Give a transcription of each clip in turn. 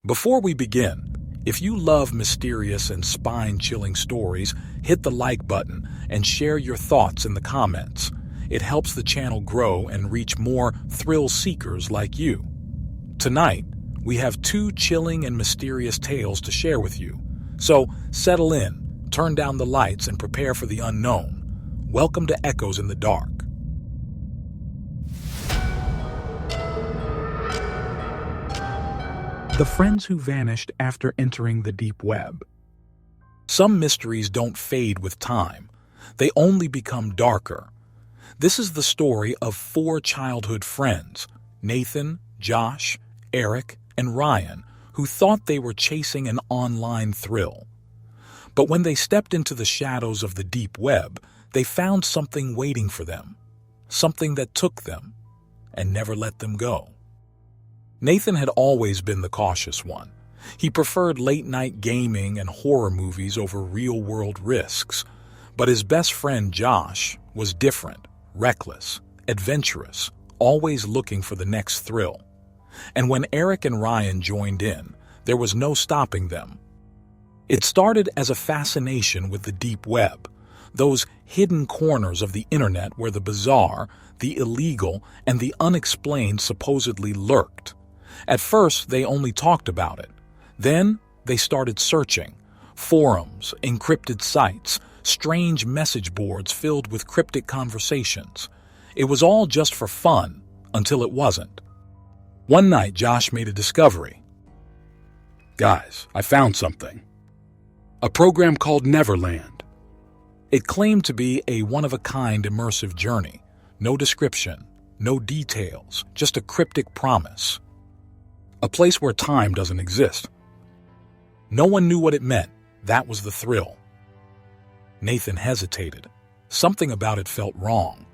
Before we begin, if you love mysterious and spine-chilling stories, hit the like button and share your thoughts in the comments. It helps the channel grow and reach more thrill seekers like you. Tonight, we have two chilling and mysterious tales to share with you. So settle in, turn down the lights, and prepare for the unknown. Welcome to Echoes in the Dark. The friends who vanished after entering the deep web. Some mysteries don't fade with time. They only become darker. This is the story of four childhood friends, Nathan, Josh, Eric, and Ryan, who thought they were chasing an online thrill. But when they stepped into the shadows of the deep web, they found something waiting for them, something that took them and never let them go. Nathan had always been the cautious one. He preferred late-night gaming and horror movies over real-world risks. But his best friend Josh was different, reckless, adventurous, always looking for the next thrill. And when Eric and Ryan joined in, there was no stopping them. It started as a fascination with the deep web, those hidden corners of the internet where the bizarre, the illegal, and the unexplained supposedly lurked. At first, they only talked about it. Then, they started searching. Forums, encrypted sites, strange message boards filled with cryptic conversations. It was all just for fun, until it wasn't. One night, Josh made a discovery. Guys, I found something. A program called Neverland. It claimed to be a one-of-a-kind immersive journey. No description, no details, just a cryptic promise. A place where time doesn't exist. No one knew what it meant. That was the thrill. Nathan hesitated. Something about it felt wrong.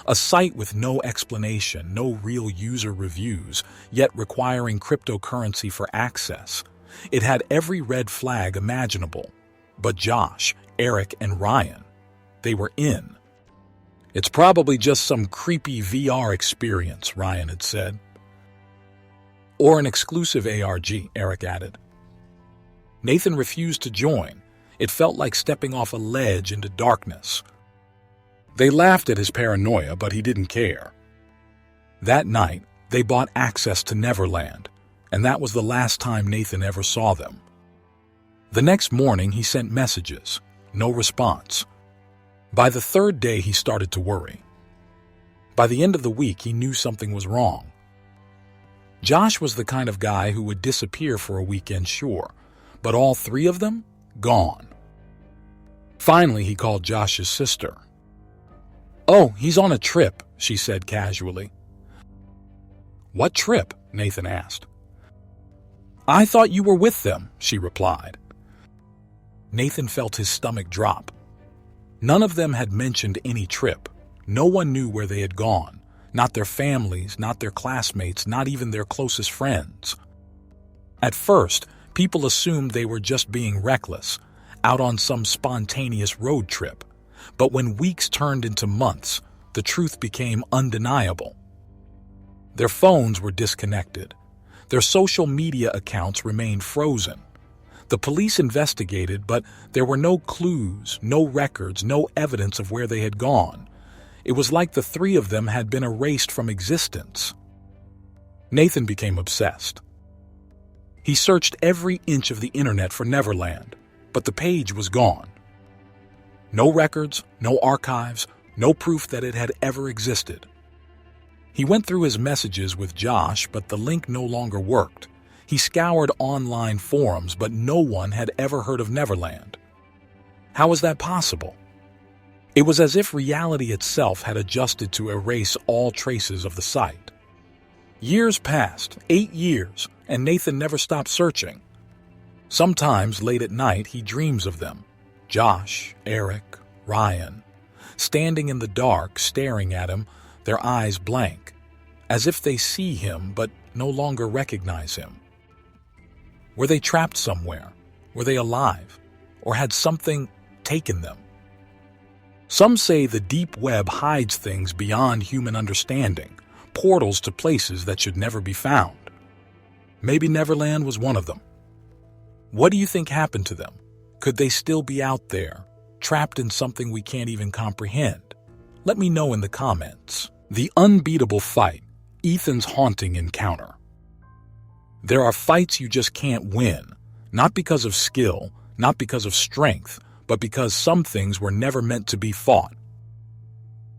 A site with no explanation, no real user reviews, yet requiring cryptocurrency for access. It had every red flag imaginable. But Josh, Eric, and Ryan, they were in. It's probably just some creepy VR experience, Ryan had said. Or an exclusive ARG, Eric added. Nathan refused to join. It felt like stepping off a ledge into darkness. They laughed at his paranoia, but he didn't care. That night, they bought access to Neverland, and that was the last time Nathan ever saw them. The next morning, he sent messages. No response. By the third day, he started to worry. By the end of the week, he knew something was wrong. Josh was the kind of guy who would disappear for a weekend, sure, but all three of them, gone. Finally, he called Josh's sister. "Oh, he's on a trip," she said casually. "What trip?" Nathan asked. "I thought you were with them," she replied. Nathan felt his stomach drop. None of them had mentioned any trip. No one knew where they had gone. Not their families, not their classmates, not even their closest friends. At first, people assumed they were just being reckless, out on some spontaneous road trip. But when weeks turned into months, the truth became undeniable. Their phones were disconnected. Their social media accounts remained frozen. The police investigated, but there were no clues, no records, no evidence of where they had gone. It was like the three of them had been erased from existence. Nathan became obsessed. He searched every inch of the internet for Neverland, but the page was gone. No records, no archives, no proof that it had ever existed. He went through his messages with Josh, but the link no longer worked. He scoured online forums, but no one had ever heard of Neverland. How was that possible? It was as if reality itself had adjusted to erase all traces of the site. Years passed, 8 years, and Nathan never stopped searching. Sometimes, late at night, he dreams of them. Josh, Eric, Ryan, standing in the dark, staring at him, their eyes blank, as if they see him but no longer recognize him. Were they trapped somewhere? Were they alive? Or had something taken them? Some say the deep web hides things beyond human understanding, portals to places that should never be found. Maybe Neverland was one of them. What do you think happened to them? Could they still be out there, trapped in something we can't even comprehend? Let me know in the comments. The unbeatable fight, Ethan's haunting encounter. There are fights you just can't win, not because of skill, not because of strength, but because some things were never meant to be fought.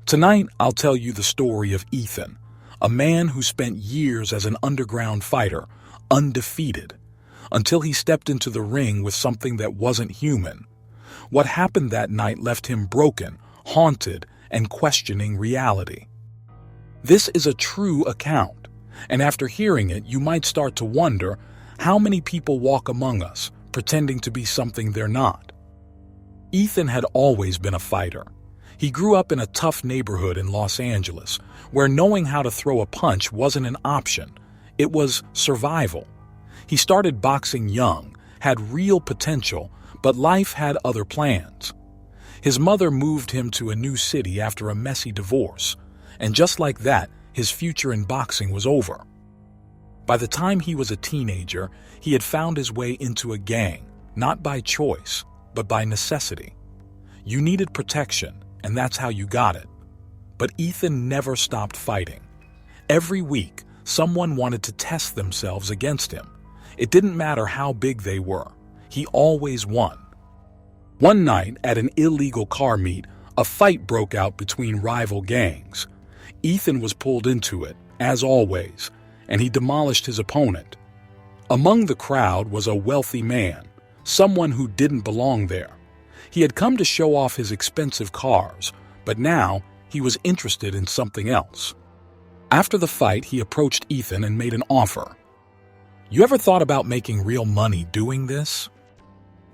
Tonight, I'll tell you the story of Ethan, a man who spent years as an underground fighter, undefeated, until he stepped into the ring with something that wasn't human. What happened that night left him broken, haunted, and questioning reality. This is a true account, and after hearing it, you might start to wonder how many people walk among us, pretending to be something they're not. Ethan had always been a fighter. He grew up in a tough neighborhood in Los Angeles, where knowing how to throw a punch wasn't an option. It was survival. He started boxing young, had real potential, but life had other plans. His mother moved him to a new city after a messy divorce, and just like that, his future in boxing was over. By the time he was a teenager, he had found his way into a gang, not by choice, but by necessity. You needed protection, and that's how you got it. But Ethan never stopped fighting. Every week, someone wanted to test themselves against him. It didn't matter how big they were. He always won. One night, at an illegal car meet, a fight broke out between rival gangs. Ethan was pulled into it, as always, and he demolished his opponent. Among the crowd was a wealthy man, someone who didn't belong there. He had come to show off his expensive cars, but now he was interested in something else. After the fight, he approached Ethan and made an offer. "You ever thought about making real money doing this?"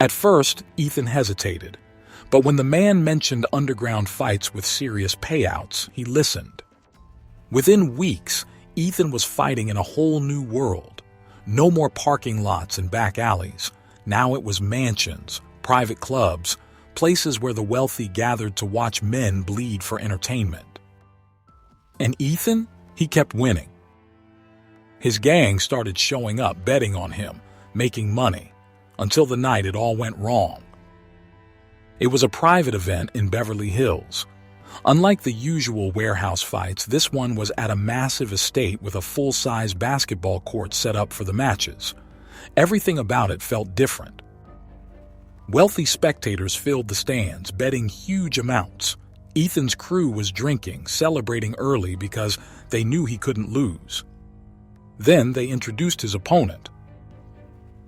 At first, Ethan hesitated, but when the man mentioned underground fights with serious payouts, he listened. Within weeks, Ethan was fighting in a whole new world. No more parking lots and back alleys. Now it was mansions, private clubs, places where the wealthy gathered to watch men bleed for entertainment. And Ethan, he kept winning. His gang started showing up, betting on him, making money, until the night it all went wrong. It was a private event in Beverly Hills. Unlike the usual warehouse fights, this one was at a massive estate with a full-size basketball court set up for the matches. Everything about it felt different. Wealthy spectators filled the stands, betting huge amounts. Ethan's crew was drinking, celebrating early because they knew he couldn't lose. Then they introduced his opponent.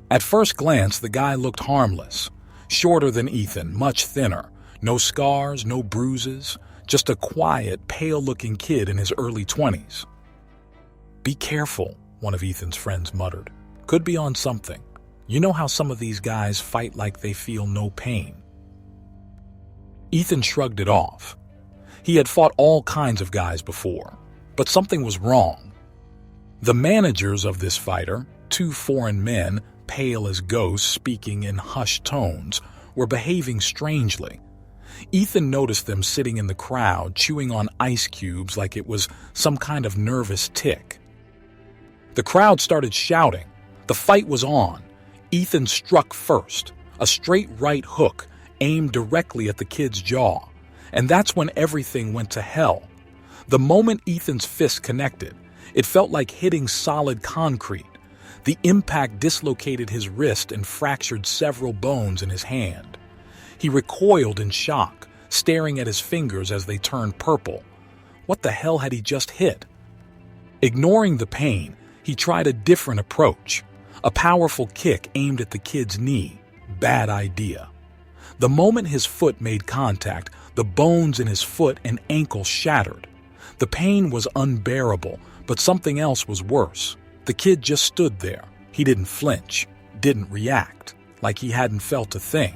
At first glance, the guy looked harmless. Shorter than Ethan, much thinner. No scars, no bruises. Just a quiet, pale-looking kid in his early 20s. "Be careful," one of Ethan's friends muttered. "Could be on something. You know how some of these guys fight like they feel no pain." Ethan shrugged it off. He had fought all kinds of guys before, but something was wrong. The managers of this fighter, two foreign men, pale as ghosts, speaking in hushed tones, were behaving strangely. Ethan noticed them sitting in the crowd, chewing on ice cubes like it was some kind of nervous tick. The crowd started shouting. The fight was on. Ethan struck first, a straight right hook aimed directly at the kid's jaw, and that's when everything went to hell. The moment Ethan's fist connected, it felt like hitting solid concrete. The impact dislocated his wrist and fractured several bones in his hand. He recoiled in shock, staring at his fingers as they turned purple. What the hell had he just hit? Ignoring the pain, he tried a different approach. A powerful kick aimed at the kid's knee. Bad idea. The moment his foot made contact, the bones in his foot and ankle shattered. The pain was unbearable, but something else was worse. The kid just stood there. He didn't flinch, didn't react, like he hadn't felt a thing.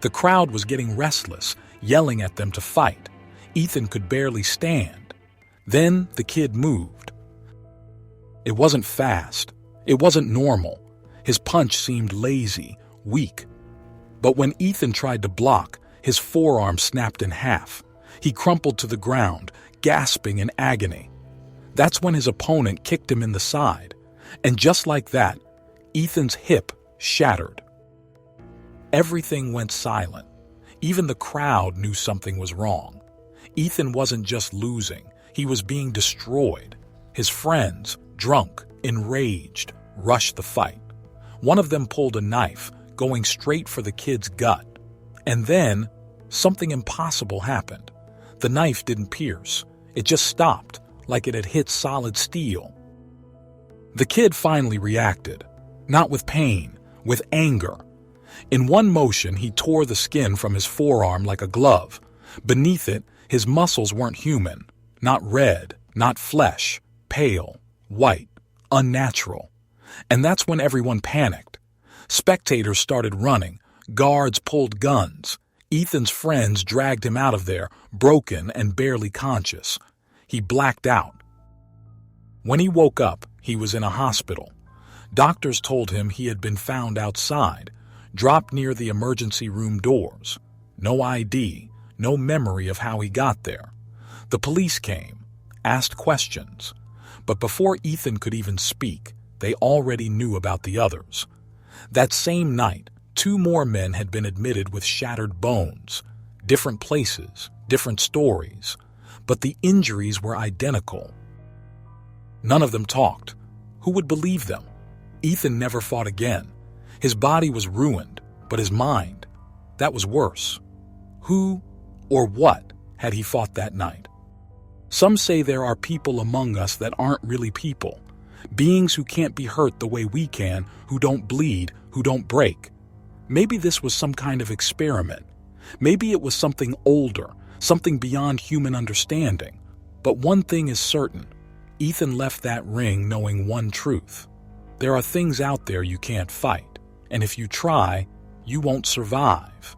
The crowd was getting restless, yelling at them to fight. Ethan could barely stand. Then the kid moved. It wasn't fast. It wasn't normal. His punch seemed lazy, weak. But when Ethan tried to block, his forearm snapped in half. He crumpled to the ground, gasping in agony. That's when his opponent kicked him in the side. And just like that, Ethan's hip shattered. Everything went silent. Even the crowd knew something was wrong. Ethan wasn't just losing, he was being destroyed. His friends, drunk, enraged, rushed the fight. One of them pulled a knife, going straight for the kid's gut. And then, something impossible happened. The knife didn't pierce. It just stopped, like it had hit solid steel. The kid finally reacted, not with pain, with anger. In one motion, he tore the skin from his forearm like a glove. Beneath it, his muscles weren't human, not red, not flesh, pale, white, unnatural. And that's when everyone panicked. Spectators started running, guards pulled guns. Ethan's friends dragged him out of there, broken and barely conscious. He blacked out. When he woke up, he was in a hospital. Doctors told him he had been found outside, dropped near the emergency room doors. No ID, no memory of how he got there. The police came, asked questions. But before Ethan could even speak, they already knew about the others. That same night, 2 more men had been admitted with shattered bones. Different places, different stories. But the injuries were identical. None of them talked. Who would believe them? Ethan never fought again. His body was ruined, but his mind, that was worse. Who or what had he fought that night? Some say there are people among us that aren't really people. Beings who can't be hurt the way we can, who don't bleed, who don't break. Maybe this was some kind of experiment. Maybe it was something older, something beyond human understanding. But one thing is certain. Ethan left that ring knowing one truth. There are things out there you can't fight, and if you try, you won't survive.